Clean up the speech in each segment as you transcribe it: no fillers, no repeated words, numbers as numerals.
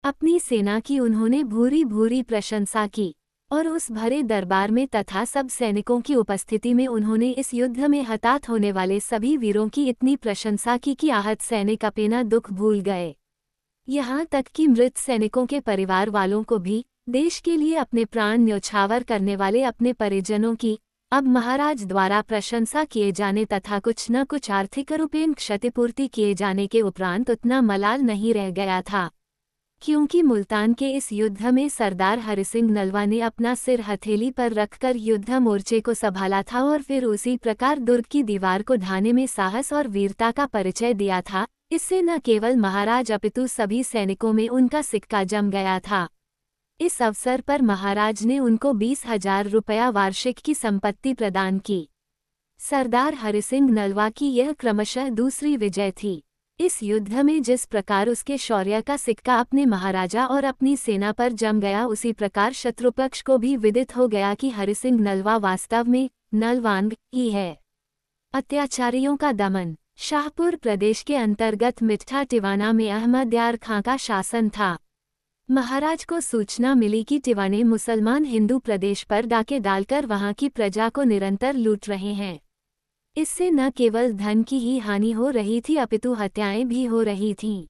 अपनी सेना की उन्होंने भूरी भूरी प्रशंसा की और उस भरे दरबार में तथा सब सैनिकों की उपस्थिति में उन्होंने इस युद्ध में हताहत होने वाले सभी वीरों की इतनी प्रशंसा की कि आहत सैनिक अपना दुख भूल गए। यहाँ तक कि मृत सैनिकों के परिवार वालों को भी, देश के लिए अपने प्राण न्यौछावर करने वाले अपने परिजनों की अब महाराज द्वारा प्रशंसा किए जाने तथा कुछ न कुछ आर्थिक रूपेण क्षतिपूर्ति किए जाने के उपरांत उतना मलाल नहीं रह गया था, क्योंकि मुल्तान के इस युद्ध में सरदार हरिसिंह नलवा ने अपना सिर हथेली पर रखकर युद्ध मोर्चे को संभाला था और फिर उसी प्रकार दुर्ग की दीवार को ढाने में साहस और वीरता का परिचय दिया था। इससे न केवल महाराज अपितु सभी सैनिकों में उनका सिक्का जम गया था। इस अवसर पर महाराज ने उनको 20,000 रुपया वार्षिक की संपत्ति प्रदान की। सरदार हरिसिंह नलवा की यह क्रमशः दूसरी विजय थी। इस युद्ध में जिस प्रकार उसके शौर्य का सिक्का अपने महाराजा और अपनी सेना पर जम गया, उसी प्रकार शत्रुपक्ष को भी विदित हो गया कि हरिसिंह नलवा वास्तव में नलवांग ही है। अत्याचारियों का दमन। शाहपुर प्रदेश के अंतर्गत मिठा टिवाना में अहमद यार खां का शासन था। महाराज को सूचना मिली कि टिवाने मुसलमान हिंदू प्रदेश पर डाके डालकर वहां की प्रजा को निरंतर लूट रहे हैं। इससे न केवल धन की ही हानि हो रही थी अपितु हत्याएं भी हो रही थीं।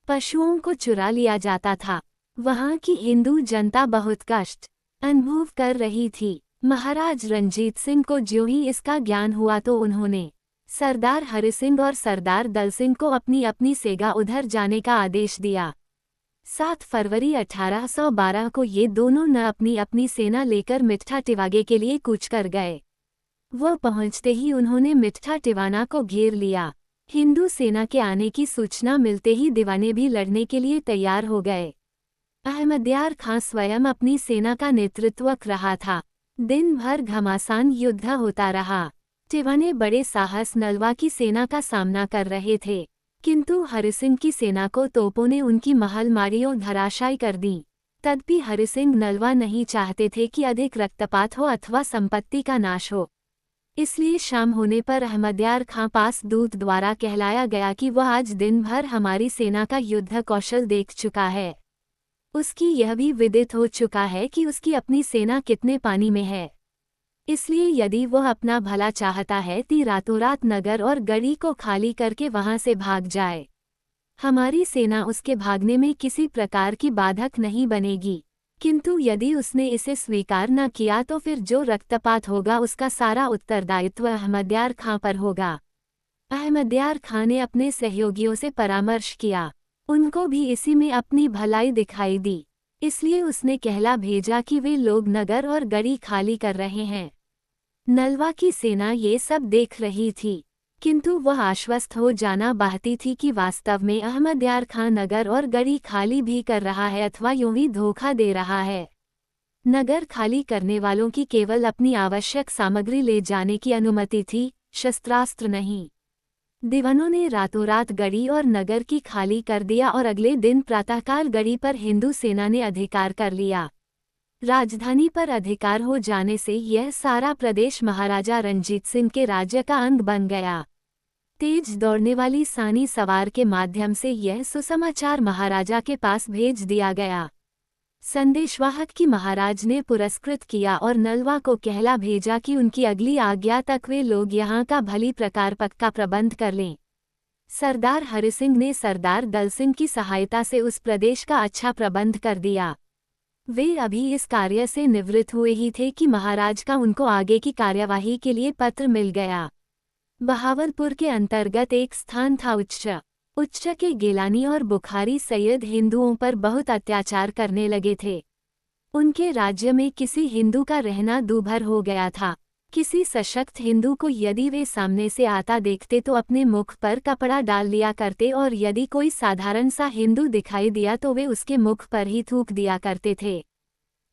पशुओं को चुरा लिया जाता था। वहां की हिंदू जनता बहुत कष्ट अनुभव कर रही थी। महाराज रंजीत सिंह को ज्यों ही इसका ज्ञान हुआ तो उन्होंने सरदार हरिसिंह और सरदार दल सिंह को अपनी अपनी सेगा उधर जाने का आदेश दिया। 7 फरवरी 1812 को ये दोनों न अपनी अपनी सेना लेकर मिठा टिवागे के लिए कूच कर गए। वह पहुंचते ही उन्होंने मिठा टिवाना को घेर लिया। हिंदू सेना के आने की सूचना मिलते ही दीवाने भी लड़ने के लिए तैयार हो गए। अहमद यार खां स्वयं अपनी सेना का नेतृत्व कर रहा था। दिन भर घमासान युद्ध होता रहा। टिवाने बड़े साहस नलवा की सेना का सामना कर रहे थे, किंतु हरिसिंह की सेना को तोपों ने उनकी महलमारियों धराशायी कर दी। तदपि हरिसिंह नलवा नहीं चाहते थे कि अधिक रक्तपात हो अथवा संपत्ति का नाश हो। इसलिए शाम होने पर अहमद यार खां पास दूत द्वारा कहलाया गया कि वह आज दिन भर हमारी सेना का युद्ध कौशल देख चुका है। उसकी यह भी विदित हो चुका है कि उसकी अपनी सेना कितने पानी में है। इसलिए यदि वह अपना भला चाहता है तो रातों रात नगर और गढ़ी को खाली करके वहां से भाग जाए। हमारी सेना उसके भागने में किसी प्रकार की बाधक नहीं बनेगी, किंतु यदि उसने इसे स्वीकार न किया तो फिर जो रक्तपात होगा उसका सारा उत्तरदायित्व अहमद यार खां पर होगा। अहमद यार खां ने अपने सहयोगियों से परामर्श किया। उनको भी इसी में अपनी भलाई दिखाई दी। इसलिए उसने कहला भेजा कि वे लोग नगर और गढ़ी खाली कर रहे हैं। नलवा की सेना ये सब देख रही थी, किंतु वह आश्वस्त हो जाना बाहती थी कि वास्तव में अहमद यार खां नगर और गढ़ी खाली भी कर रहा है अथवा यूं ही धोखा दे रहा है। नगर खाली करने वालों की केवल अपनी आवश्यक सामग्री ले जाने की अनुमति थी, शस्त्रास्त्र नहीं। दीवानों ने रातों रात गढ़ी और नगर की खाली कर दिया और अगले दिन प्रातःकाल गढ़ी पर हिंदू सेना ने अधिकार कर लिया। राजधानी पर अधिकार हो जाने से यह सारा प्रदेश महाराजा रंजीत सिंह के राज्य का अंग बन गया। तेज दौड़ने वाली सानी सवार के माध्यम से यह सुसमाचार महाराजा के पास भेज दिया गया। संदेशवाहक की महाराज ने पुरस्कृत किया और नलवा को कहला भेजा कि उनकी अगली आज्ञा तक वे लोग यहाँ का भली प्रकार पक्का प्रबंध कर लें। सरदार हरिसिंह ने सरदार दल सिंह की सहायता से उस प्रदेश का अच्छा प्रबंध कर दिया। वे अभी इस कार्य से निवृत्त हुए ही थे कि महाराज का उनको आगे की कार्यवाही के लिए पत्र मिल गया। बहावलपुर के अंतर्गत एक स्थान था उच्च के गिलानी और बुखारी सैयद हिंदुओं पर बहुत अत्याचार करने लगे थे। उनके राज्य में किसी हिंदू का रहना दूभर हो गया था। किसी सशक्त हिंदू को यदि वे सामने से आता देखते तो अपने मुख पर कपड़ा डाल लिया करते और यदि कोई साधारण सा हिंदू दिखाई दिया तो वे उसके मुख पर ही थूक दिया करते थे।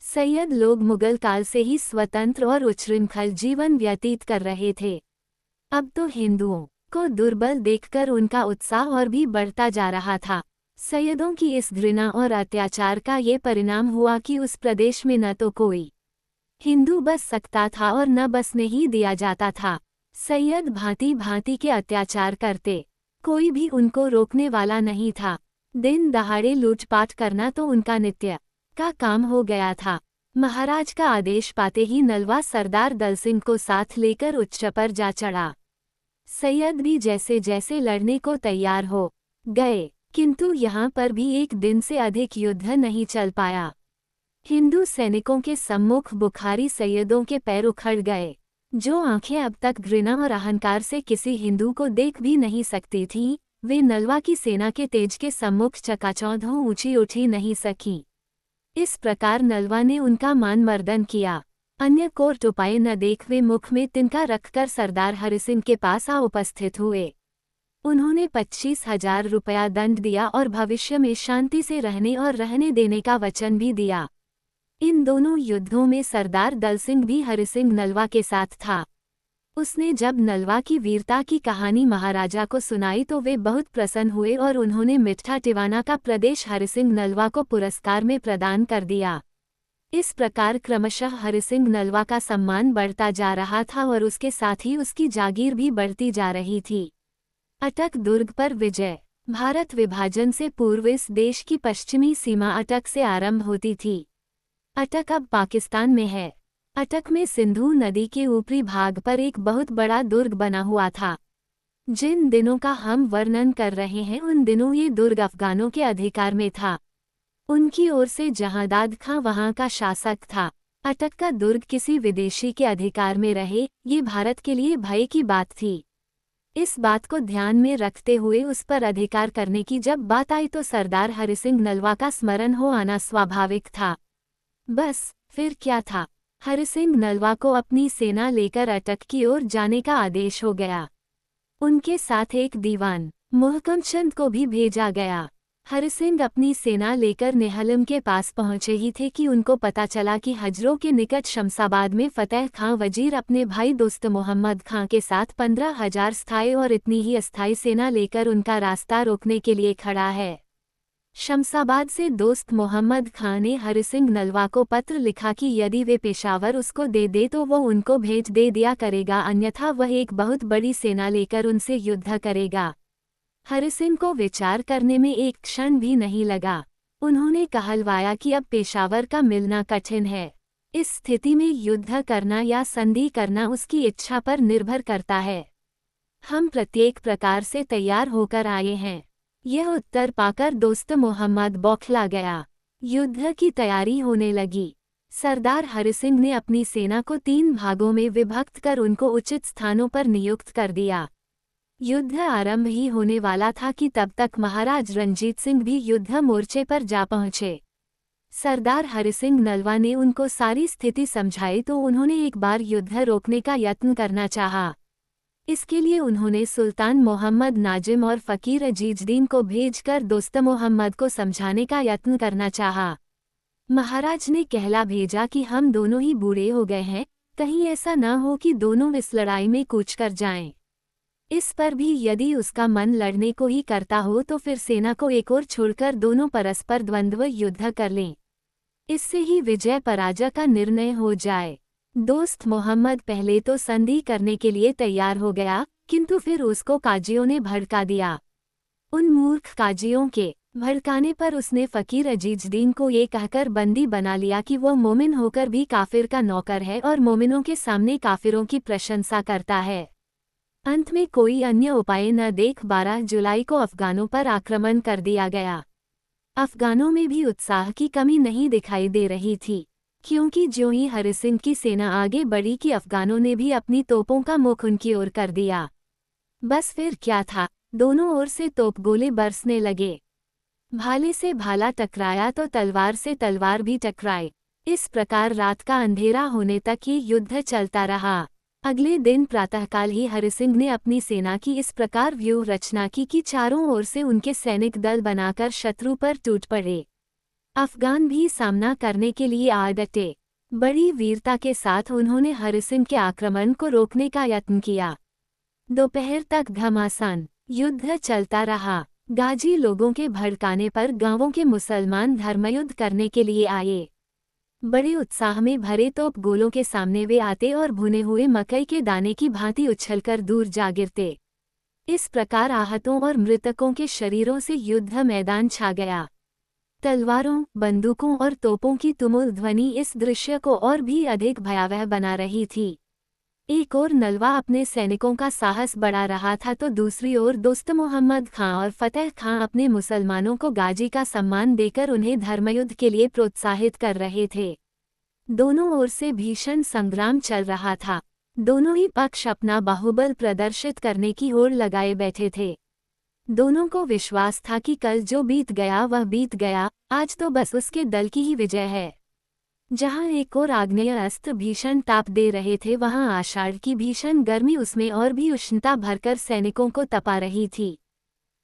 सैयद लोग मुगल काल से ही स्वतंत्र और उच्छृंखल जीवन व्यतीत कर रहे थे। अब तो हिंदुओं को दुर्बल देखकर उनका उत्साह और भी बढ़ता जा रहा था। सैयदों की इस घृणा और अत्याचार का ये परिणाम हुआ कि उस प्रदेश में न तो कोई हिंदू बस सकता था और न बसने ही दिया जाता था। सैयद भांति भांति के अत्याचार करते, कोई भी उनको रोकने वाला नहीं था। दिन दहाड़े लूटपाट करना तो उनका नित्य का काम हो गया था। महाराज का आदेश पाते ही नलवा सरदार दल सिंह को साथ लेकर उच्च पर जा चढ़ा। सैयद भी जैसे जैसे लड़ने को तैयार हो गए, किंतु यहाँ पर भी एक दिन से अधिक युद्ध नहीं चल पाया। हिंदू सैनिकों के सम्मुख बुखारी सैयदों के पैर उखड़ गए। जो आंखें अब तक घृणा और अहंकार से किसी हिंदू को देख भी नहीं सकती थीं, वे नलवा की सेना के तेज के सम्मुख चकाचौंध हो ऊंची उठी नहीं सकीं। इस प्रकार नलवा ने उनका मान मर्दन किया। अन्य कोर्ट उपाय न देख वे मुख में तिनका रखकर सरदार हरिसिंह के पास आ उपस्थित हुए। उन्होंने 25,000 रुपया दंड दिया और भविष्य में शांति से रहने और रहने देने का वचन भी दिया। इन दोनों युद्धों में सरदार दल सिंह भी हरिसिंह नलवा के साथ था। उसने जब नलवा की वीरता की कहानी महाराजा को सुनाई तो वे बहुत प्रसन्न हुए और उन्होंने मिठा टिवाना का प्रदेश हरिसिंह नलवा को पुरस्कार में प्रदान कर दिया। इस प्रकार क्रमशः हरिसिंह नलवा का सम्मान बढ़ता जा रहा था और उसके साथ ही उसकी जागीर भी बढ़ती जा रही थी। अटक दुर्ग पर विजय। भारत विभाजन से पूर्व इस देश की पश्चिमी सीमा अटक से आरंभ होती थी। अटक अब पाकिस्तान में है। अटक में सिंधु नदी के ऊपरी भाग पर एक बहुत बड़ा दुर्ग बना हुआ था। जिन दिनों का हम वर्णन कर रहे हैं उन दिनों ये दुर्ग अफगानों के अधिकार में था। उनकी ओर से जहांदाद खां वहां का शासक था। अटक का दुर्ग किसी विदेशी के अधिकार में रहे, ये भारत के लिए भय की बात थी। इस बात को ध्यान में रखते हुए उस पर अधिकार करने की जब बात आई तो सरदार हरिसिंह नलवा का स्मरण हो आना स्वाभाविक था। बस फिर क्या था, हरिसिंह नलवा को अपनी सेना लेकर अटक की ओर जाने का आदेश हो गया। उनके साथ एक दीवान मोहकम चंद को भी भेजा गया। हरिसिंह अपनी सेना लेकर नेहलम के पास पहुंचे ही थे कि उनको पता चला कि हजरों के निकट शमशाबाद में फतेह खां वजीर अपने भाई दोस्त मोहम्मद खां के साथ 15,000 स्थायी और इतनी ही अस्थायी सेना लेकर उनका रास्ता रोकने के लिए खड़ा है। शमशाबाद से दोस्त मोहम्मद खां ने हरिसिंह नलवा को पत्र लिखा कि यदि वे पेशावर उसको दे दे तो वो उनको भेज दे दिया करेगा, अन्यथा वह एक बहुत बड़ी सेना लेकर उनसे युद्ध करेगा। हरिसिंह को विचार करने में एक क्षण भी नहीं लगा। उन्होंने कहलवाया कि अब पेशावर का मिलना कठिन है। इस स्थिति में युद्ध करना या संधि करना उसकी इच्छा पर निर्भर करता है। हम प्रत्येक प्रकार से तैयार होकर आए हैं। यह उत्तर पाकर दोस्त मोहम्मद बौखला गया। युद्ध की तैयारी होने लगी। सरदार हरिसिंह ने अपनी सेना को 3 भागों में विभक्त कर उनको उचित स्थानों पर नियुक्त कर दिया। युद्ध आरंभ ही होने वाला था कि तब तक महाराज रंजीत सिंह भी युद्ध मोर्चे पर जा पहुंचे। सरदार हरिसिंह नलवा ने उनको सारी स्थिति समझाई तो उन्होंने एक बार युद्ध रोकने का यत्न करना चाहा। इसके लिए उन्होंने सुल्तान मोहम्मद नाजिम और फ़कीर अजीजुद्दीन को भेजकर दोस्त मोहम्मद को समझाने का यत्न करना चाहा। महाराज ने कहला भेजा कि हम दोनों ही बूढ़े हो गए हैं, कहीं ऐसा न हो कि दोनों इस लड़ाई में कूच कर जाएं। इस पर भी यदि उसका मन लड़ने को ही करता हो तो फिर सेना को एक ओर छोड़कर दोनों परस्पर द्वंद्व युद्ध कर लें। इससे ही विजय पराजय का निर्णय हो जाए। दोस्त मोहम्मद पहले तो संधि करने के लिए तैयार हो गया, किंतु फिर उसको काजियों ने भड़का दिया। उन मूर्ख काजियों के भड़काने पर उसने फ़कीर अजीजुद्दीन को ये कहकर बंदी बना लिया कि वो मोमिन होकर भी काफिर का नौकर है और मोमिनों के सामने काफिरों की प्रशंसा करता है। अंत में कोई अन्य उपाय न देख 12 जुलाई को अफगानों पर आक्रमण कर दिया गया। अफगानों में भी उत्साह की कमी नहीं दिखाई दे रही थी, क्योंकि ज्यों ही हरिसिंह की सेना आगे बढ़ी कि अफगानों ने भी अपनी तोपों का मुख उनकी ओर कर दिया। बस फिर क्या था, दोनों ओर से तोपगोले बरसने लगे। भाले से भाला टकराया तो तलवार से तलवार भी टकराए। इस प्रकार रात का अंधेरा होने तक ये युद्ध चलता रहा। अगले दिन प्रातःकाल ही हरिसिंह ने अपनी सेना की इस प्रकार व्यूह रचना की कि चारों ओर से उनके सैनिक दल बनाकर शत्रु पर टूट पड़े। अफगान भी सामना करने के लिए आ डटे। बड़ी वीरता के साथ उन्होंने हरिसिंह के आक्रमण को रोकने का यत्न किया। दोपहर तक घमासान युद्ध चलता रहा। गाजी लोगों के भड़काने पर गांवों के मुसलमान धर्मयुद्ध करने के लिए आए। बड़े उत्साह में भरे तोप गोलों के सामने वे आते और भुने हुए मकई के दाने की भांति उछलकर दूर जा गिरते। इस प्रकार आहतों और मृतकों के शरीरों से युद्ध मैदान छा गया। तलवारों, बंदूकों और तोपों की तुमुल ध्वनि इस दृश्य को और भी अधिक भयावह बना रही थी। एक ओर नलवा अपने सैनिकों का साहस बढ़ा रहा था तो दूसरी ओर दोस्त मोहम्मद खां और फतेह खां अपने मुसलमानों को गाजी का सम्मान देकर उन्हें धर्मयुद्ध के लिए प्रोत्साहित कर रहे थे। दोनों ओर से भीषण संग्राम चल रहा था। दोनों ही पक्ष अपना बाहुबल प्रदर्शित करने की ओर लगाए बैठे थे। दोनों को विश्वास था कि कल जो बीत गया वह बीत गया, आज तो बस उसके दल की ही विजय है। जहां एक ओर आग्नेय अस्त्र भीषण ताप दे रहे थे, वहां आषाढ़ की भीषण गर्मी उसमें और भी उष्णता भरकर सैनिकों को तपा रही थी।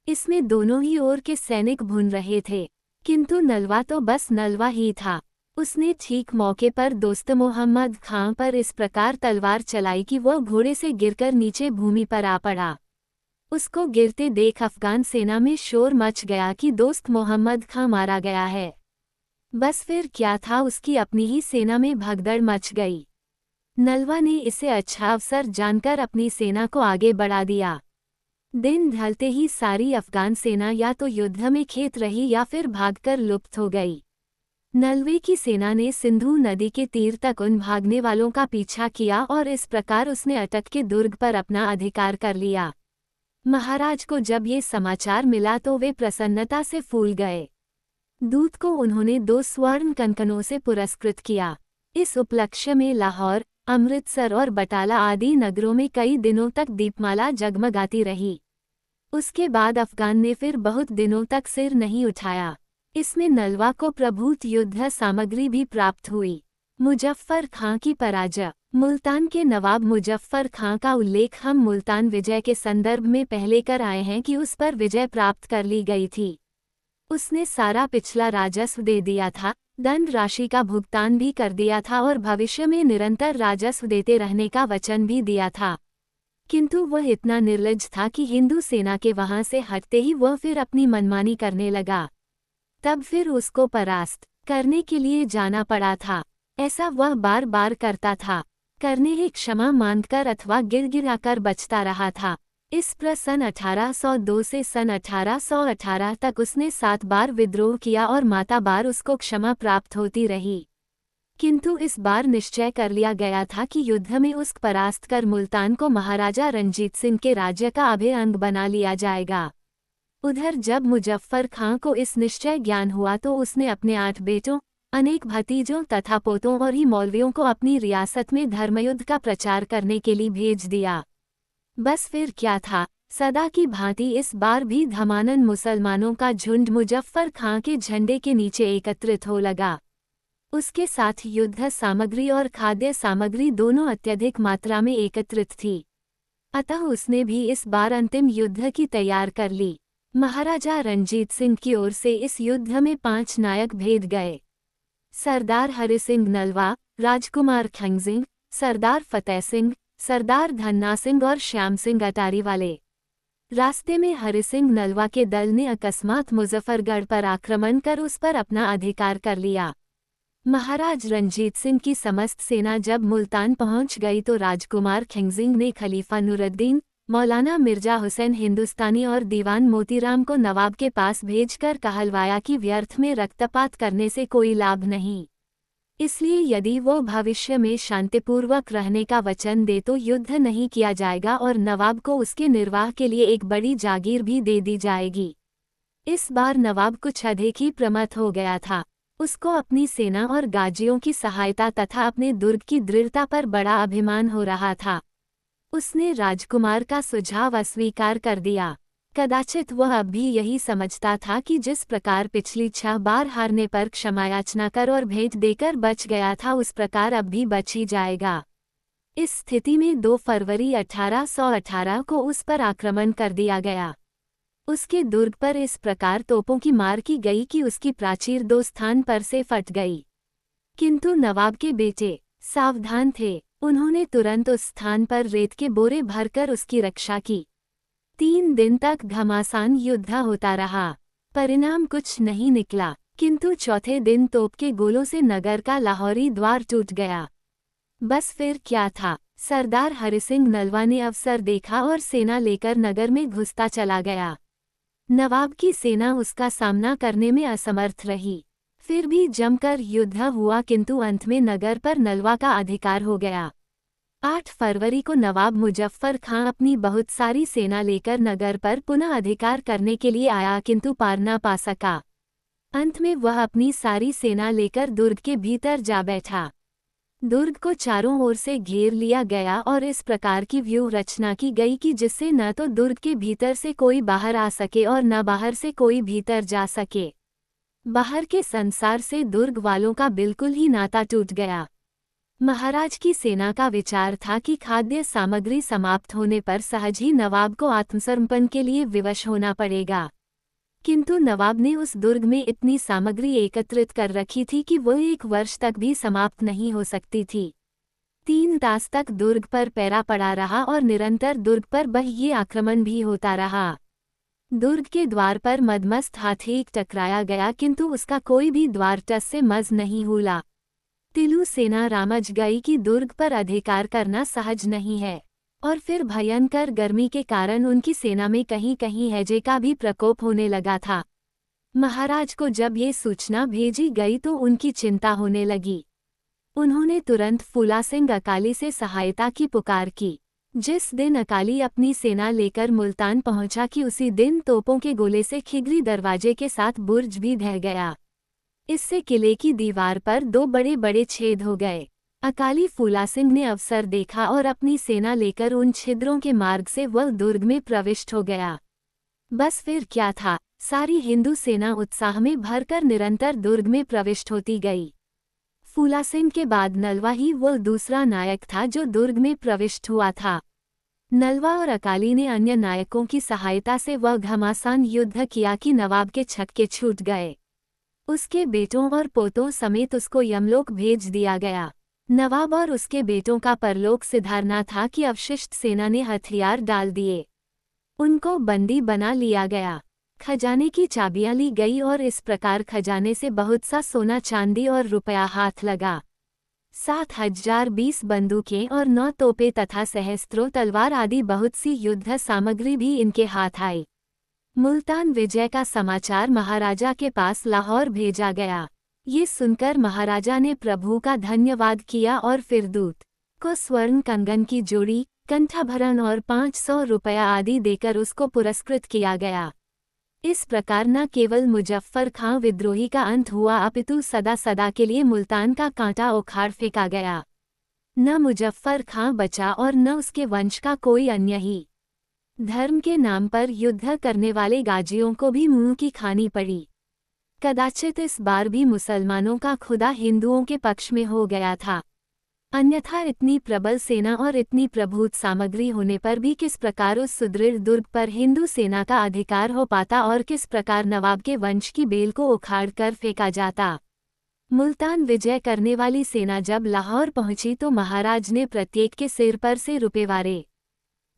इसमें दोनों ही ओर के सैनिक भुन रहे थे, किंतु नलवा तो बस नलवा ही था। उसने ठीक मौके पर दोस्त मोहम्मद खां पर इस प्रकार तलवार चलाई कि वह घोड़े से गिरकर नीचे भूमि पर आ पड़ा। उसको गिरते देख अफगान सेना में शोर मच गया कि दोस्त मोहम्मद खां मारा गया है। बस फिर क्या था, उसकी अपनी ही सेना में भगदड़ मच गई। नलवा ने इसे अच्छा अवसर जानकर अपनी सेना को आगे बढ़ा दिया। दिन ढलते ही सारी अफगान सेना या तो युद्ध में खेत रही या फिर भागकर लुप्त हो गई। नलवे की सेना ने सिंधु नदी के तीर तक उन भागने वालों का पीछा किया और इस प्रकार उसने अटक के दुर्ग पर अपना अधिकार कर लिया। महाराज को जब ये समाचार मिला तो वे प्रसन्नता से फूल गए। दूत को उन्होंने 2 स्वर्ण कंकनों से पुरस्कृत किया। इस उपलक्ष्य में लाहौर, अमृतसर और बटाला आदि नगरों में कई दिनों तक दीपमाला जगमगाती रही। उसके बाद अफगान ने फिर बहुत दिनों तक सिर नहीं उठाया। इसमें नलवा को प्रभूत युद्ध सामग्री भी प्राप्त हुई। मुजफ्फर खां की पराजय। मुल्तान के नवाब मुजफ्फर खां का उल्लेख हम मुल्तान विजय के संदर्भ में पहले कर आए हैं कि उस पर विजय प्राप्त कर ली गई थी। उसने सारा पिछला राजस्व दे दिया था, दंड राशि का भुगतान भी कर दिया था और भविष्य में निरंतर राजस्व देते रहने का वचन भी दिया था। किंतु वह इतना निर्लज्ज था कि हिंदू सेना के वहां से हटते ही वह फिर अपनी मनमानी करने लगा। तब फिर उसको परास्त करने के लिए जाना पड़ा था। ऐसा वह बार बार करता था। करने ही क्षमा मांगकर अथवा गिड़गिड़ाकर बचता रहा था। इस पर सन 1802 से सन 1818 तक उसने 7 बार विद्रोह किया और माता बार उसको क्षमा प्राप्त होती रही। किंतु इस बार निश्चय कर लिया गया था कि युद्ध में उसको परास्त कर मुल्तान को महाराजा रंजीत सिंह के राज्य का अभिन्न अंग बना लिया जाएगा। उधर जब मुजफ्फर खां को इस निश्चय ज्ञान हुआ तो उसने अपने 8 बेटों, अनेक भतीजों तथा पोतों और ही मौलवियों को अपनी रियासत में धर्मयुद्ध का प्रचार करने के लिए भेज दिया। बस फिर क्या था, सदा की भांति इस बार भी धमानन मुसलमानों का झुंड मुजफ्फर खां के झंडे के नीचे एकत्रित हो लगा। उसके साथ युद्ध सामग्री और खाद्य सामग्री दोनों अत्यधिक मात्रा में एकत्रित थी। अतः उसने भी इस बार अंतिम युद्ध की तैयार कर ली। महाराजा रंजीत सिंह की ओर से इस युद्ध में 5 नायक भेद गए। सरदार हरि सिंह नलवा, राजकुमार खंगसिंह, सरदार फतेह सिंह, सरदार धन्ना सिंह और श्याम सिंह अटारी वाले। रास्ते में हरि सिंह नलवा के दल ने अकस्मात मुजफ्फरगढ़ पर आक्रमण कर उस पर अपना अधिकार कर लिया। महाराज रंजीत सिंह की समस्त सेना जब मुल्तान पहुंच गई तो राजकुमार खंगसिंह ने खलीफा नूरुद्दीन, मौलाना मिर्जा हुसैन हिंदुस्तानी और दीवान मोतीराम को नवाब के पास भेजकर कहलवाया कि व्यर्थ में रक्तपात करने से कोई लाभ नहीं, इसलिए यदि वो भविष्य में शांतिपूर्वक रहने का वचन दे तो युद्ध नहीं किया जाएगा और नवाब को उसके निर्वाह के लिए एक बड़ी जागीर भी दे दी जाएगी। इस बार नवाब कुछ अधिक ही प्रमत्त हो गया था। उसको अपनी सेना और गाजियों की सहायता तथा अपने दुर्ग की दृढ़ता पर बड़ा अभिमान हो रहा था। उसने राजकुमार का सुझाव अस्वीकार कर दिया। कदाचित वह अब भी यही समझता था कि जिस प्रकार पिछली 6 बार हारने पर क्षमायाचना कर और भेंट देकर बच गया था उस प्रकार अब भी बच ही जाएगा। इस स्थिति में 2 फरवरी 1818 को उस पर आक्रमण कर दिया गया। उसके दुर्ग पर इस प्रकार तोपों की मार की गई कि उसकी प्राचीर 2 स्थान पर से फट गई। किंतु नवाब के बेटे सावधान थे। उन्होंने तुरंत उस स्थान पर रेत के बोरे भरकर उसकी रक्षा की। 3 दिन तक घमासान युद्ध होता रहा। परिणाम कुछ नहीं निकला, किंतु चौथे दिन तोप के गोलों से नगर का लाहौरी द्वार टूट गया। बस फिर क्या था, सरदार हरिसिंह नलवा ने अवसर देखा और सेना लेकर नगर में घुसता चला गया। नवाब की सेना उसका सामना करने में असमर्थ रही। फिर भी जमकर युद्ध हुआ, किंतु अंत में नगर पर नलवा का अधिकार हो गया। 8 फरवरी को नवाब मुजफ्फर खां अपनी बहुत सारी सेना लेकर नगर पर पुनः अधिकार करने के लिए आया, किंतु पार न पा सका। अंत में वह अपनी सारी सेना लेकर दुर्ग के भीतर जा बैठा। दुर्ग को चारों ओर से घेर लिया गया और इस प्रकार की व्यूह रचना की गई कि जिससे न तो दुर्ग के भीतर से कोई बाहर आ सके और न बाहर से कोई भीतर जा सके। बाहर के संसार से दुर्ग वालों का बिल्कुल ही नाता टूट गया। महाराज की सेना का विचार था कि खाद्य सामग्री समाप्त होने पर सहज ही नवाब को आत्मसमर्पण के लिए विवश होना पड़ेगा, किंतु नवाब ने उस दुर्ग में इतनी सामग्री एकत्रित कर रखी थी कि वो 1 वर्ष तक भी समाप्त नहीं हो सकती थी। 3 दास तक दुर्ग पर पैरा पड़ा रहा और निरंतर दुर्ग पर बाह्य आक्रमण भी होता रहा। दुर्ग के द्वार पर मदमस्त हाथी एक टकराया गया, किंतु उसका कोई भी द्वार टस से मज नहीं हुआ। तिलु सेना रामज गई कि दुर्ग पर अधिकार करना सहज नहीं है, और फिर भयंकर गर्मी के कारण उनकी सेना में कहीं कहीं हैजे का भी प्रकोप होने लगा था। महाराज को जब ये सूचना भेजी गई तो उनकी चिंता होने लगी। उन्होंने तुरंत फूला सिंह अकाली से सहायता की पुकार की। जिस दिन अकाली अपनी सेना लेकर मुल्तान पहुंचा कि उसी दिन तोपों के गोले से खिगरी दरवाजे के साथ बुर्ज भी ढह गया। इससे किले की दीवार पर 2 बड़े बड़े छेद हो गए। अकाली फूला सिंह ने अवसर देखा और अपनी सेना लेकर उन छिद्रों के मार्ग से वह दुर्ग में प्रविष्ट हो गया। बस फिर क्या था, सारी हिंदू सेना उत्साह में भरकर निरंतर दुर्ग में प्रविष्ट होती गई। फूला सिंह के बाद नलवा ही वह दूसरा नायक था जो दुर्ग में प्रविष्ट हुआ था। नलवा और अकाली ने अन्य नायकों की सहायता से वह घमासान युद्ध किया कि नवाब के छक्के छूट गए। उसके बेटों और पोतों समेत उसको यमलोक भेज दिया गया। नवाब और उसके बेटों का परलोक सिधारना था कि अवशिष्ट सेना ने हथियार डाल दिए। उनको बंदी बना लिया गया। खजाने की चाबियां ली गई और इस प्रकार खजाने से बहुत सा सोना चांदी और रुपया हाथ लगा। 7020 बंदूकें और 9 तोपें तथा सहस्त्रों तलवार आदि बहुत सी युद्ध सामग्री भी इनके हाथ आई। मुल्तान विजय का समाचार महाराजा के पास लाहौर भेजा गया। ये सुनकर महाराजा ने प्रभु का धन्यवाद किया और फिर दूत को स्वर्ण कंगन की जोड़ी, कंठाभरण और 500 रुपया आदि देकर उसको पुरस्कृत किया गया। इस प्रकार न केवल मुजफ्फर खां विद्रोही का अंत हुआ, अपितु सदा सदा के लिए मुल्तान का कांटा उखाड़ फेंका गया। न मुजफ्फर खां बचा और न उसके वंश का कोई अन्य ही। धर्म के नाम पर युद्ध करने वाले गाजियों को भी मुंह की खानी पड़ी। कदाचित इस बार भी मुसलमानों का खुदा हिंदुओं के पक्ष में हो गया था, अन्यथा इतनी प्रबल सेना और इतनी प्रभुत सामग्री होने पर भी किस प्रकार उस सुदृढ़ दुर्ग पर हिंदू सेना का अधिकार हो पाता और किस प्रकार नवाब के वंश की बेल को उखाड़ कर फेंका जाता। मुल्तान विजय करने वाली सेना जब लाहौर पहुंची तो महाराज ने प्रत्येक के सिर पर से रुपए वारे।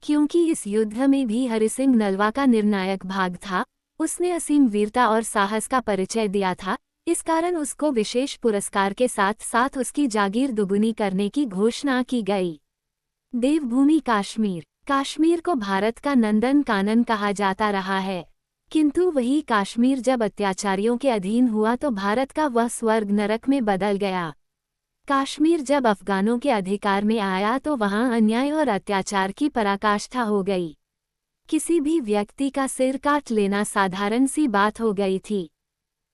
क्योंकि इस युद्ध में भी हरिसिंह नलवा का निर्णायक भाग था, उसने असीम वीरता और साहस का परिचय दिया था, इस कारण उसको विशेष पुरस्कार के साथ साथ उसकी जागीर दुगुनी करने की घोषणा की गई। देवभूमि कश्मीर। कश्मीर को भारत का नंदन कानन कहा जाता रहा है, किंतु वही कश्मीर जब अत्याचारियों के अधीन हुआ तो भारत का वह स्वर्ग नरक में बदल गया। कश्मीर जब अफगानों के अधिकार में आया तो वहां अन्याय और अत्याचार की पराकाष्ठा हो गई। किसी भी व्यक्ति का सिर काट लेना साधारण सी बात हो गई थी।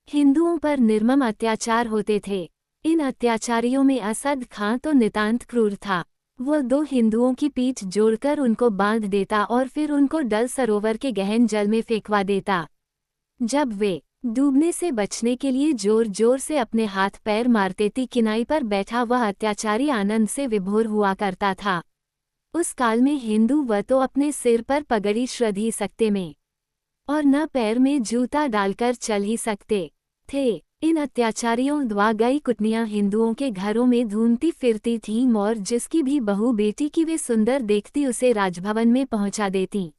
हिंदुओं पर निर्मम अत्याचार होते थे। इन अत्याचारियों में असद खां तो नितांत क्रूर था। वह 2 हिंदुओं की पीठ जोड़कर उनको बांध देता और फिर उनको डल सरोवर के गहन जल में फेंकवा देता। जब वे डूबने से बचने के लिए जोर जोर से अपने हाथ पैर मारते थी, किनाई पर बैठा वह अत्याचारी आनंद से विभोर हुआ करता था। उस काल में हिंदू व तो अपने सिर पर पगड़ी श्रद्धी सकते में और न पैर में जूता डालकर चल ही सकते थे। इन अत्याचारियों द्वारा गई कुटनियां हिंदुओं के घरों में ढूंढती फिरती थीं और जिसकी भी बहू बेटी की वे सुंदर देखती उसे राजभवन में पहुंचा देती।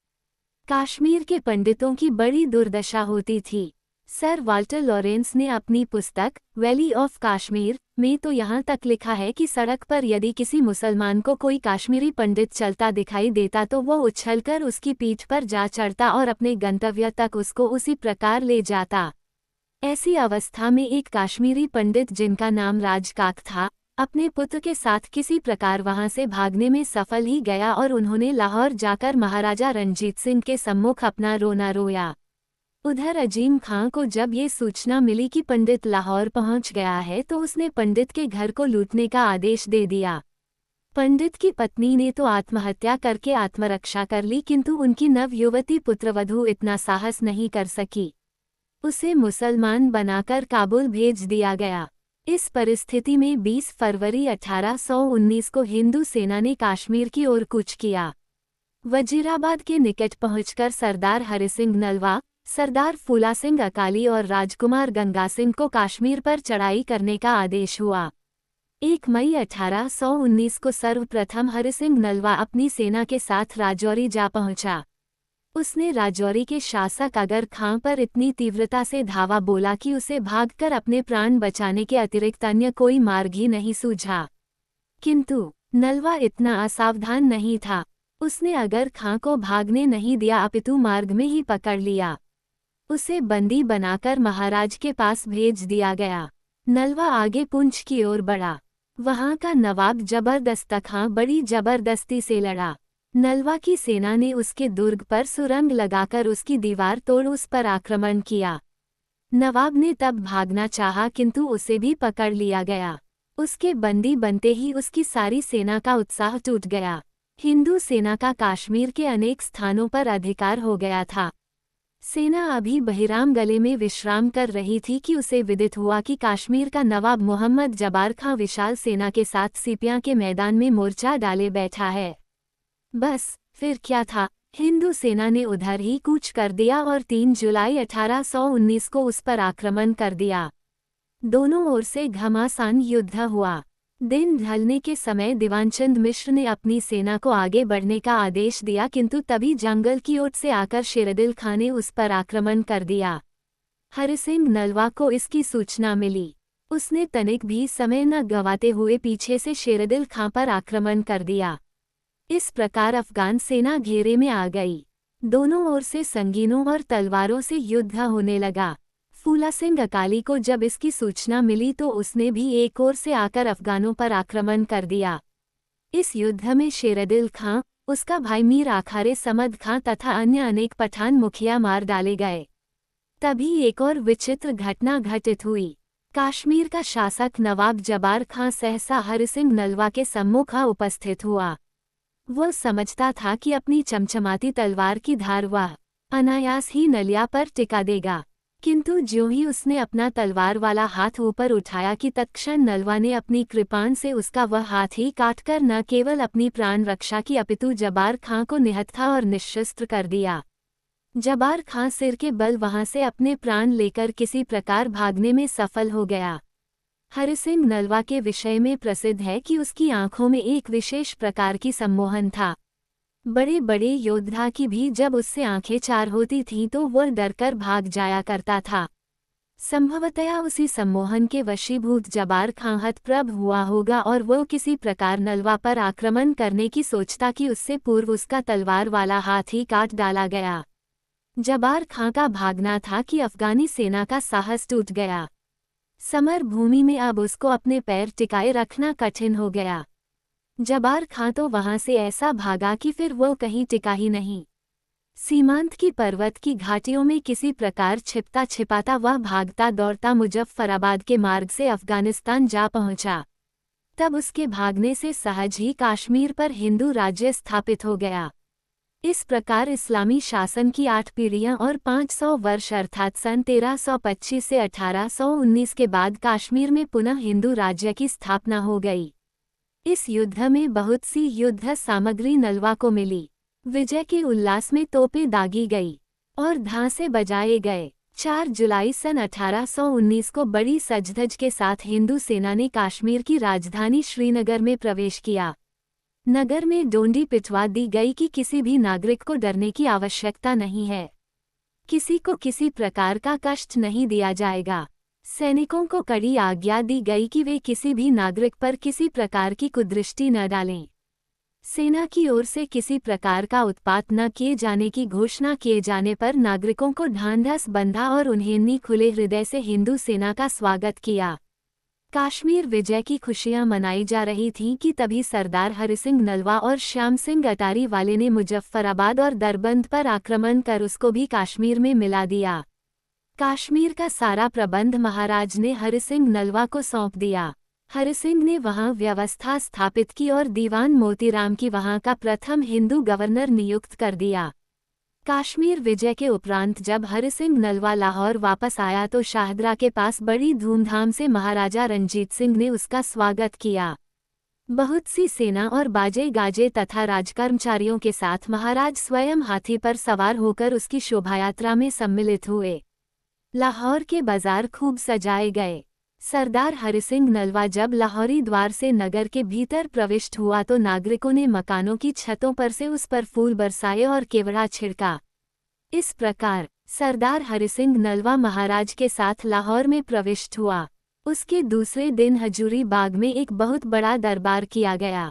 कश्मीर के पंडितों की बड़ी दुर्दशा होती थी। सर वाल्टर लॉरेंस ने अपनी पुस्तक वैली ऑफ कश्मीर में तो यहाँ तक लिखा है कि सड़क पर यदि किसी मुसलमान को कोई काश्मीरी पंडित चलता दिखाई देता तो वो उछलकर उसकी पीठ पर जा चढ़ता और अपने गंतव्य तक उसको उसी प्रकार ले जाता। ऐसी अवस्था में एक काश्मीरी पंडित जिनका नाम राजकाक था, अपने पुत्र के साथ किसी प्रकार वहां से भागने में सफल ही गया और उन्होंने लाहौर जाकर महाराजा रणजीत सिंह के सम्मुख अपना रोना रोया। उधर अजीम खां को जब ये सूचना मिली कि पंडित लाहौर पहुंच गया है तो उसने पंडित के घर को लूटने का आदेश दे दिया। पंडित की पत्नी ने तो आत्महत्या करके आत्मरक्षा कर ली, किंतु उनकी नवयुवती पुत्रवधू इतना साहस नहीं कर सकी। उसे मुसलमान बनाकर काबुल भेज दिया गया। इस परिस्थिति में 20 फरवरी 1819 को हिंदू सेना ने कश्मीर की ओर कूच किया। वजीराबाद के निकट पहुंचकर सरदार हरि सिंह नलवा, सरदार फूला सिंह अकाली और राजकुमार गंगा सिंह को कश्मीर पर चढ़ाई करने का आदेश हुआ। 1 मई 1819 को सर्वप्रथम हरि सिंह नलवा अपनी सेना के साथ राजौरी जा पहुंचा। उसने राजौरी के शासक अगर खां पर इतनी तीव्रता से धावा बोला कि उसे भागकर अपने प्राण बचाने के अतिरिक्त अन्य कोई मार्ग ही नहीं सूझा। किंतु नलवा इतना असावधान नहीं था। उसने अगर खां को भागने नहीं दिया अपितु मार्ग में ही पकड़ लिया। उसे बंदी बनाकर महाराज के पास भेज दिया गया। नलवा आगे पुंछ की ओर बढ़ा। वहां का नवाब जबरदस्त खां बड़ी जबरदस्ती से लड़ा। नलवा की सेना ने उसके दुर्ग पर सुरंग लगाकर उसकी दीवार तोड़ उस पर आक्रमण किया। नवाब ने तब भागना चाहा किंतु उसे भी पकड़ लिया गया। उसके बंदी बनते ही उसकी सारी सेना का उत्साह टूट गया। हिंदू सेना का कश्मीर के अनेक स्थानों पर अधिकार हो गया था। सेना अभी बहिराम गले में विश्राम कर रही थी कि उसे विदित हुआ कि कश्मीर का नवाब मोहम्मद जबार खां विशाल सेना के साथ सीपियां के मैदान में मोर्चा डाले बैठा है। बस फिर क्या था, हिंदू सेना ने उधर ही कूच कर दिया और 3 जुलाई 1819 को उस पर आक्रमण कर दिया। दोनों ओर से घमासान युद्ध हुआ। दिन ढलने के समय दीवानचंद मिश्र ने अपनी सेना को आगे बढ़ने का आदेश दिया, किंतु तभी जंगल की ओर से आकर शेरदिल खां ने उस पर आक्रमण कर दिया। हरि सिंह नलवा को इसकी सूचना मिली। उसने तनिक भी समय न गंवाते हुए पीछे से शेरदिल खां पर आक्रमण कर दिया। इस प्रकार अफगान सेना घेरे में आ गई। दोनों ओर से संगीनों और तलवारों से युद्ध होने लगा। फूला सिंह अकाली को जब इसकी सूचना मिली तो उसने भी एक ओर से आकर अफगानों पर आक्रमण कर दिया। इस युद्ध में शेरदिल खां, उसका भाई मीर आखारे समद खां तथा अन्य अनेक पठान मुखिया मार डाले गए। तभी एक और विचित्र घटना घटित हुई। कश्मीर का शासक नवाब जबार खां सहसा हरि सिंह नलवा के सम्मुख उपस्थित हुआ। वह समझता था कि अपनी चमचमाती तलवार की धार वह अनायास ही नलिया पर टिका देगा, किंतु ज्यों ही उसने अपना तलवार वाला हाथ ऊपर उठाया कि तत्क्षण नलवा ने अपनी कृपाण से उसका वह हाथ ही काटकर न केवल अपनी प्राण रक्षा की अपितु जबार खां को निहत्था और निःशस्त्र कर दिया। जबार खां सिर के बल वहां से अपने प्राण लेकर किसी प्रकार भागने में सफल हो गया। हरि सिंह नलवा के विषय में प्रसिद्ध है कि उसकी आंखों में एक विशेष प्रकार की सम्मोहन था। बड़े बड़े योद्धा की भी जब उससे आंखें चार होती थीं तो वह डरकर भाग जाया करता था। संभवतया उसी सम्मोहन के वशीभूत जबार खां हतप्रभ हुआ होगा और वह किसी प्रकार नलवा पर आक्रमण करने की सोचता कि उससे पूर्व उसका तलवार वाला हाथ ही काट डाला गया। जबार खां का भागना था कि अफगानी सेना का साहस टूट गया। समर भूमि में अब उसको अपने पैर टिकाए रखना कठिन हो गया। जबार खां तो वहां से ऐसा भागा कि फिर वो कहीं टिका ही नहीं। सीमांत की पर्वत की घाटियों में किसी प्रकार छिपता छिपाता वह भागता दौड़ता मुजफ्फराबाद के मार्ग से अफगानिस्तान जा पहुंचा। तब उसके भागने से सहज ही कश्मीर पर हिंदू राज्य स्थापित हो गया। इस प्रकार इस्लामी शासन की 8 पीढ़ियां और 500 वर्ष अर्थात सन 1325 से 1819 के बाद कश्मीर में पुनः हिंदू राज्य की स्थापना हो गई। इस युद्ध में बहुत सी युद्ध सामग्री नलवा को मिली। विजय के उल्लास में तोपें दागी गई और धांसे बजाए गए। 4 जुलाई सन 1819 को बड़ी सजधज के साथ हिंदू सेना ने कश्मीर की राजधानी श्रीनगर में प्रवेश किया। नगर में डोंडी पिटवा दी गई कि किसी भी नागरिक को डरने की आवश्यकता नहीं है, किसी को किसी प्रकार का कष्ट नहीं दिया जाएगा। सैनिकों को कड़ी आज्ञा दी गई कि वे किसी भी नागरिक पर किसी प्रकार की कुदृष्टि न डालें। सेना की ओर से किसी प्रकार का उत्पात न किए जाने की घोषणा किए जाने पर नागरिकों को ढांढस बंधा और उन्हें खुले हृदय से हिंदू सेना का स्वागत किया। कश्मीर विजय की खुशियां मनाई जा रही थीं कि तभी सरदार हरिसिंह नलवा और श्याम सिंह अटारी वाले ने मुजफ्फराबाद और दरबंद पर आक्रमण कर उसको भी कश्मीर में मिला दिया। कश्मीर का सारा प्रबंध महाराज ने हरिसिंह नलवा को सौंप दिया। हरिसिंह ने वहां व्यवस्था स्थापित की और दीवान मोतीराम की वहां का प्रथम हिंदू गवर्नर नियुक्त कर दिया। कश्मीर विजय के उपरांत जब हरिसिंह नलवा लाहौर वापस आया तो शाहदरा के पास बड़ी धूमधाम से महाराजा रंजीत सिंह ने उसका स्वागत किया। बहुत सी सेना और बाजे गाजे तथा राजकर्मचारियों के साथ महाराज स्वयं हाथी पर सवार होकर उसकी शोभायात्रा में सम्मिलित हुए। लाहौर के बाजार खूब सजाए गए। सरदार हरिसिंह नलवा जब लाहौरी द्वार से नगर के भीतर प्रविष्ट हुआ तो नागरिकों ने मकानों की छतों पर से उस पर फूल बरसाए और केवड़ा छिड़का। इस प्रकार सरदार हरिसिंह नलवा महाराज के साथ लाहौर में प्रविष्ट हुआ। उसके दूसरे दिन हजूरी बाग में एक बहुत बड़ा दरबार किया गया।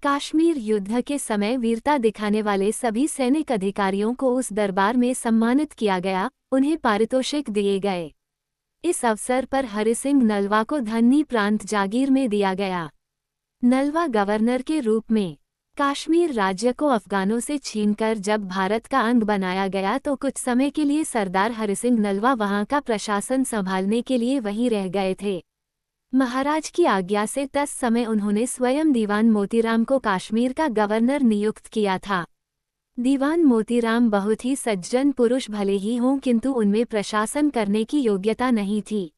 कश्मीर युद्ध के समय वीरता दिखाने वाले सभी सैनिक अधिकारियों को उस दरबार में सम्मानित किया गया, उन्हें पारितोषिक दिए गए। इस अवसर पर हरिसिंह नलवा को धन्नी प्रांत जागीर में दिया गया। नलवा गवर्नर के रूप में कश्मीर राज्य को अफगानों से छीनकर जब भारत का अंग बनाया गया तो कुछ समय के लिए सरदार हरिसिंह नलवा वहां का प्रशासन संभालने के लिए वहीं रह गए थे। महाराज की आज्ञा से तस समय उन्होंने स्वयं दीवान मोतीराम को कश्मीर का गवर्नर नियुक्त किया था। दीवान मोतीराम बहुत ही सज्जन पुरुष भले ही हों किंतु उनमें प्रशासन करने की योग्यता नहीं थी।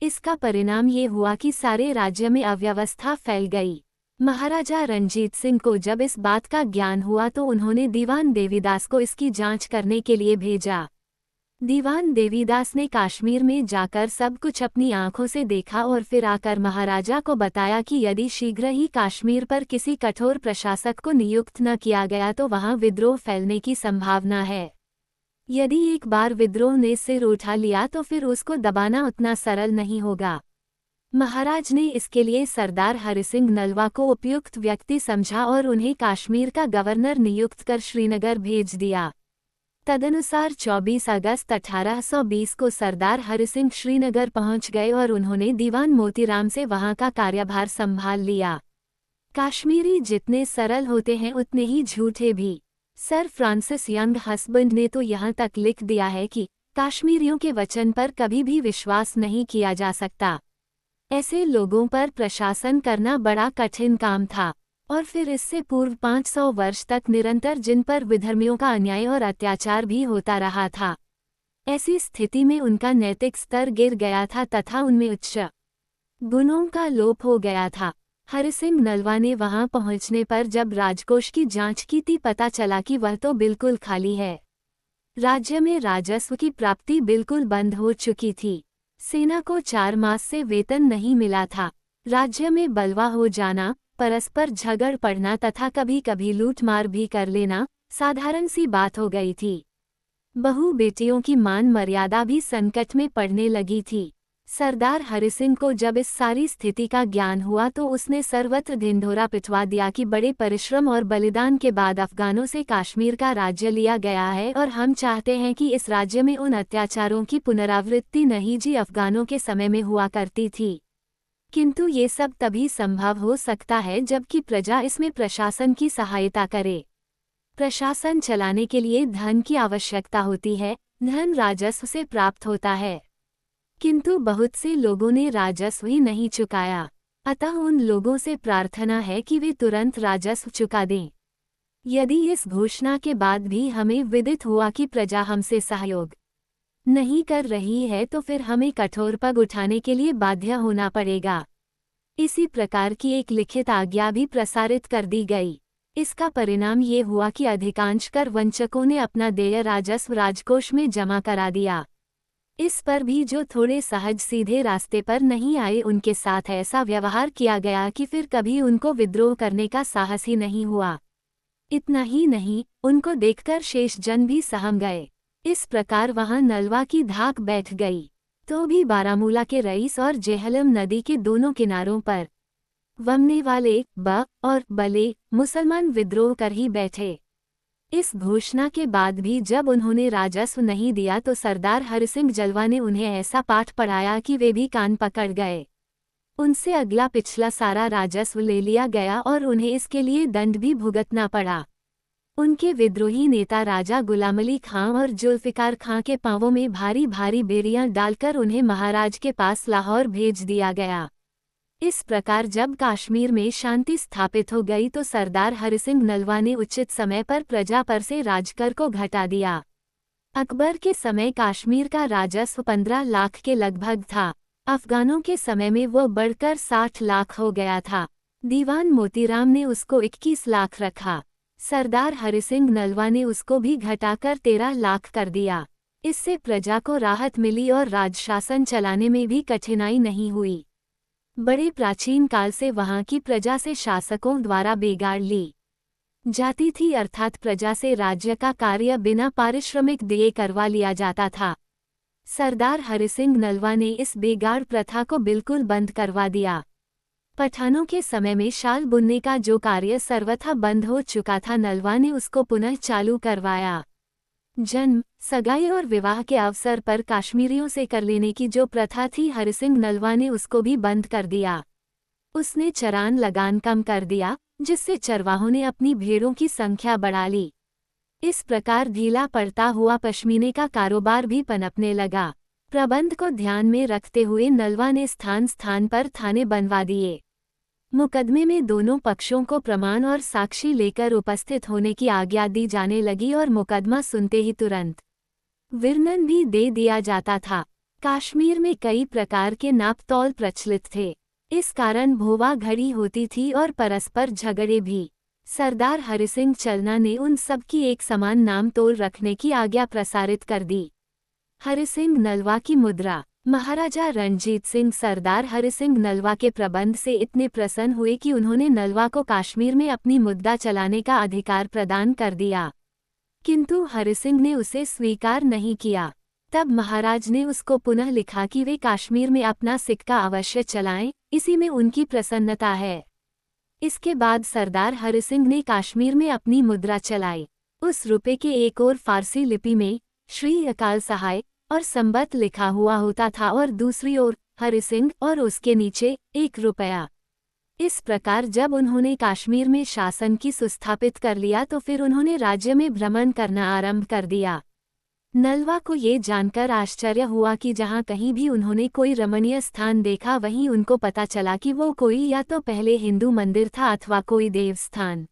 इसका परिणाम ये हुआ कि सारे राज्य में अव्यवस्था फैल गई। महाराजा रंजीत सिंह को जब इस बात का ज्ञान हुआ तो उन्होंने दीवान देवीदास को इसकी जांच करने के लिए भेजा। दीवान देवीदास ने कश्मीर में जाकर सब कुछ अपनी आंखों से देखा और फिर आकर महाराजा को बताया कि यदि शीघ्र ही कश्मीर पर किसी कठोर प्रशासक को नियुक्त न किया गया तो वहां विद्रोह फैलने की संभावना है। यदि एक बार विद्रोह ने सिर उठा लिया तो फिर उसको दबाना उतना सरल नहीं होगा। महाराज ने इसके लिए सरदार हरिसिंह नलवा को उपयुक्त व्यक्ति समझा और उन्हें कश्मीर का गवर्नर नियुक्त कर श्रीनगर भेज दिया। तदनुसार 24 अगस्त 1820 को सरदार हरिसिंह श्रीनगर पहुंच गए और उन्होंने दीवान मोतीराम से वहां का कार्यभार संभाल लिया। कश्मीरी जितने सरल होते हैं उतने ही झूठे भी। सर फ्रांसिस यंग हस्बैंड ने तो यहाँ तक लिख दिया है कि कश्मीरियों के वचन पर कभी भी विश्वास नहीं किया जा सकता। ऐसे लोगों पर प्रशासन करना बड़ा कठिन काम था। और फिर इससे पूर्व 500 वर्ष तक निरंतर जिन पर विधर्मियों का अन्याय और अत्याचार भी होता रहा था। ऐसी स्थिति में उनका नैतिक स्तर गिर गया था तथा उनमें उच्च गुणों का लोप हो गया था। हरिसिंह नलवा ने वहां पहुंचने पर जब राजकोष की जांच की थी पता चला कि वह तो बिल्कुल खाली है। राज्य में राजस्व की प्राप्ति बिल्कुल बंद हो चुकी थी। सेना को 4 मास से वेतन नहीं मिला था। राज्य में बलवा हो जाना, परस्पर झगड़ पड़ना तथा कभी कभी लूटमार भी कर लेना साधारण सी बात हो गई थी। बहू बेटियों की मान मर्यादा भी संकट में पड़ने लगी थी। सरदार हरिसिंह को जब इस सारी स्थिति का ज्ञान हुआ तो उसने सर्वत्र ढिंढोरा पिटवा दिया कि बड़े परिश्रम और बलिदान के बाद अफगानों से कश्मीर का राज्य लिया गया है और हम चाहते हैं कि इस राज्य में उन अत्याचारों की पुनरावृत्ति नहीं जी अफगानों के समय में हुआ करती थी। किंतु ये सब तभी संभव हो सकता है जबकि प्रजा इसमें प्रशासन की सहायता करे। प्रशासन चलाने के लिए धन की आवश्यकता होती है। धन राजस्व से प्राप्त होता है, किंतु बहुत से लोगों ने राजस्व ही नहीं चुकाया। अतः उन लोगों से प्रार्थना है कि वे तुरंत राजस्व चुका दें। यदि इस घोषणा के बाद भी हमें विदित हुआ कि प्रजा हमसे सहयोग नहीं कर रही है तो फिर हमें कठोर पग उठाने के लिए बाध्य होना पड़ेगा। इसी प्रकार की एक लिखित आज्ञा भी प्रसारित कर दी गई। इसका परिणाम ये हुआ कि अधिकांश कर वंचकों ने अपना देय राजस्व राजकोष में जमा करा दिया। इस पर भी जो थोड़े सहज सीधे रास्ते पर नहीं आए उनके साथ ऐसा व्यवहार किया गया कि फिर कभी उनको विद्रोह करने का साहस ही नहीं हुआ। इतना ही नहीं, उनको देखकर शेष जन भी सहम गए। इस प्रकार वहां नलवा की धाक बैठ गई। तो भी बारामूला के रईस और जेहलम नदी के दोनों किनारों पर वमने वाले ब और बले मुसलमान विद्रोह कर ही बैठे। इस घोषणा के बाद भी जब उन्होंने राजस्व नहीं दिया तो सरदार हरिसिंह जलवा ने उन्हें ऐसा पाठ पढ़ाया कि वे भी कान पकड़ गए। उनसे अगला पिछला सारा राजस्व ले लिया गया और उन्हें इसके लिए दंड भी भुगतना पड़ा। उनके विद्रोही नेता राजा गुलाम अली खां और जुल्फिकार खां के पांवों में भारी भारी बेड़ियां डालकर उन्हें महाराज के पास लाहौर भेज दिया गया। इस प्रकार जब कश्मीर में शांति स्थापित हो गई तो सरदार हरिसिंह नलवा ने उचित समय पर प्रजा पर से राजकर को घटा दिया। अकबर के समय कश्मीर का राजस्व 15 लाख के लगभग था। अफगानों के समय में वो बढ़कर 60 लाख हो गया था। दीवान मोतीराम ने उसको 21 लाख रखा। सरदार हरिसिंह नलवा ने उसको भी घटाकर 13 लाख कर दिया। इससे प्रजा को राहत मिली और राजशासन चलाने में भी कठिनाई नहीं हुई। बड़े प्राचीन काल से वहां की प्रजा से शासकों द्वारा बेगाड़ ली जाती थी, अर्थात प्रजा से राज्य का कार्य बिना पारिश्रमिक दिए करवा लिया जाता था। सरदार हरिसिंह नलवा ने इस बेगाड़ प्रथा को बिल्कुल बंद करवा दिया। पठानों के समय में शाल बुनने का जो कार्य सर्वथा बंद हो चुका था, नलवा ने उसको पुनः चालू करवाया। जन्म, सगाई और विवाह के अवसर पर कश्मीरियों से कर लेने की जो प्रथा थी, हरिसिंह नलवा ने उसको भी बंद कर दिया। उसने चरान लगान कम कर दिया, जिससे चरवाहों ने अपनी भेड़ों की संख्या बढ़ा ली। इस प्रकार ढीला पड़ता हुआ पश्मीने का कारोबार भी पनपने लगा। प्रबंध को ध्यान में रखते हुए नलवा ने स्थान स्थान पर थाने बनवा दिए। मुकदमे में दोनों पक्षों को प्रमाण और साक्षी लेकर उपस्थित होने की आज्ञा दी जाने लगी और मुकदमा सुनते ही तुरंत विवरण भी दे दिया जाता था। कश्मीर में कई प्रकार के नापतौल प्रचलित थे। इस कारण भोवा घड़ी होती थी और परस्पर झगड़े भी। सरदार हरिसिंह चलना ने उन सब की एक समान नाम तोल रखने की आज्ञा प्रसारित कर दी। हरिसिंह नलवा की मुद्रा। महाराजा रणजीत सिंह सरदार हरिसिंह नलवा के प्रबंध से इतने प्रसन्न हुए कि उन्होंने नलवा को कश्मीर में अपनी मुद्रा चलाने का अधिकार प्रदान कर दिया, किंतु हरिसिंह ने उसे स्वीकार नहीं किया। तब महाराज ने उसको पुनः लिखा कि वे कश्मीर में अपना सिक्का अवश्य चलाएं, इसी में उनकी प्रसन्नता है। इसके बाद सरदार हरिसिंह ने कश्मीर में अपनी मुद्रा चलाई। उस रुपये के एक और फारसी लिपि में श्री अकाल सहाय और संबत लिखा हुआ होता था और दूसरी ओर हरिसिंह और उसके नीचे 1 रुपया। इस प्रकार जब उन्होंने कश्मीर में शासन की सुस्थापित कर लिया तो फिर उन्होंने राज्य में भ्रमण करना आरंभ कर दिया। नलवा को ये जानकर आश्चर्य हुआ कि जहाँ कहीं भी उन्होंने कोई रमणीय स्थान देखा वहीं उनको पता चला कि वो कोई या तो पहले हिंदू मंदिर था अथवा कोई देवस्थान,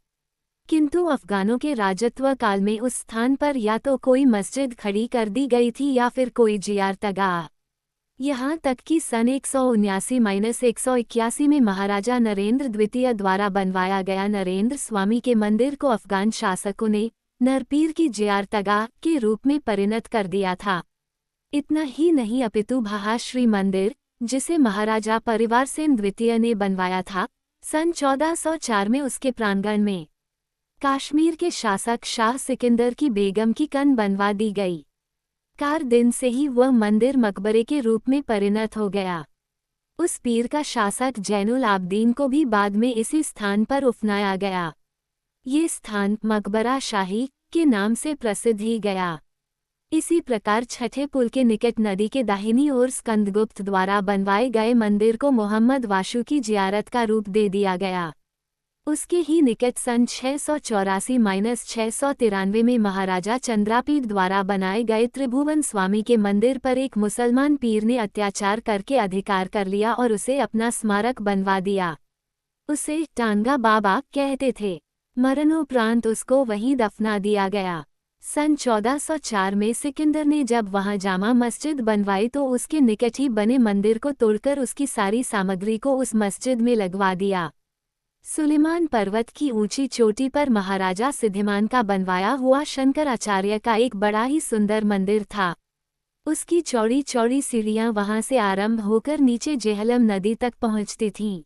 किंतु अफगानों के राजत्व काल में उस स्थान पर या तो कोई मस्जिद खड़ी कर दी गई थी या फिर कोई जियारतगाह। यहाँ तक कि सन 179-181 में महाराजा नरेंद्र द्वितीय द्वारा बनवाया गया नरेंद्र स्वामी के मंदिर को अफगान शासकों ने नरपीर की जियारतगाह के रूप में परिणत कर दिया था। इतना ही नहीं अपितु भाहाश्री मंदिर, जिसे महाराजा परिवार सेन द्वितीय ने बनवाया था, सन 1404 में उसके प्रांगण में कश्मीर के शासक शाह सिकंदर की बेगम की कन बनवा दी गई। कार दिन से ही वह मंदिर मकबरे के रूप में परिणत हो गया। उस पीर का शासक जैनुल आबदीन को भी बाद में इसी स्थान पर उपनाया गया। ये स्थान मकबरा शाही के नाम से प्रसिद्ध ही गया। इसी प्रकार छठे पुल के निकट नदी के दाहिनी ओर स्कंदगुप्त द्वारा बनवाए गए मंदिर को मोहम्मद वाशु की जियारत का रूप दे दिया गया। उसके ही निकट सन 684-693 में महाराजा चंद्रापीठ द्वारा बनाए गए त्रिभुवन स्वामी के मंदिर पर एक मुसलमान पीर ने अत्याचार करके अधिकार कर लिया और उसे अपना स्मारक बनवा दिया। उसे टांगा बाबा कहते थे। मरणोपरांत उसको वहीं दफना दिया गया। सन 1404 में सिकंदर ने जब वहां जामा मस्जिद बनवाई तो उसके निकट ही बने मंदिर को तोड़कर उसकी सारी सामग्री को उस मस्जिद में लगवा दिया। सुलेमान पर्वत की ऊंची चोटी पर महाराजा सिद्धिमान का बनवाया हुआ शंकराचार्य का एक बड़ा ही सुंदर मंदिर था। उसकी चौड़ी चौड़ी सीढ़ियां वहां से आरंभ होकर नीचे जेहलम नदी तक पहुंचती थीं।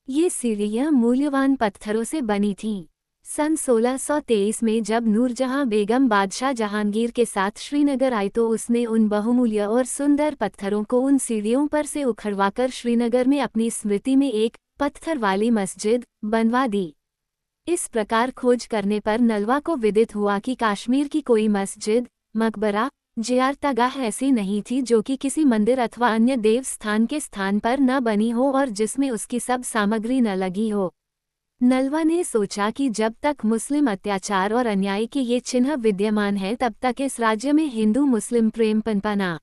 ये सीढ़ियां मूल्यवान पत्थरों से बनी थीं। सन 1623 में जब नूरजहां बेगम बादशाह जहांगीर के साथ श्रीनगर आई तो उसने उन बहुमूल्य और सुंदर पत्थरों को उन सीढ़ियों पर से उखड़वाकर श्रीनगर में अपनी स्मृति में एक पत्थर वाली मस्जिद बनवा दी। इस प्रकार खोज करने पर नलवा को विदित हुआ कि कश्मीर की कोई मस्जिद, मकबरा, जियारतगाह ऐसी नहीं थी जो कि किसी मंदिर अथवा अन्य देव स्थान के स्थान पर न बनी हो और जिसमें उसकी सब सामग्री न लगी हो। नलवा ने सोचा कि जब तक मुस्लिम अत्याचार और अन्याय के ये चिन्ह विद्यमान है तब तक इस राज्य में हिंदू मुस्लिम प्रेम पनपना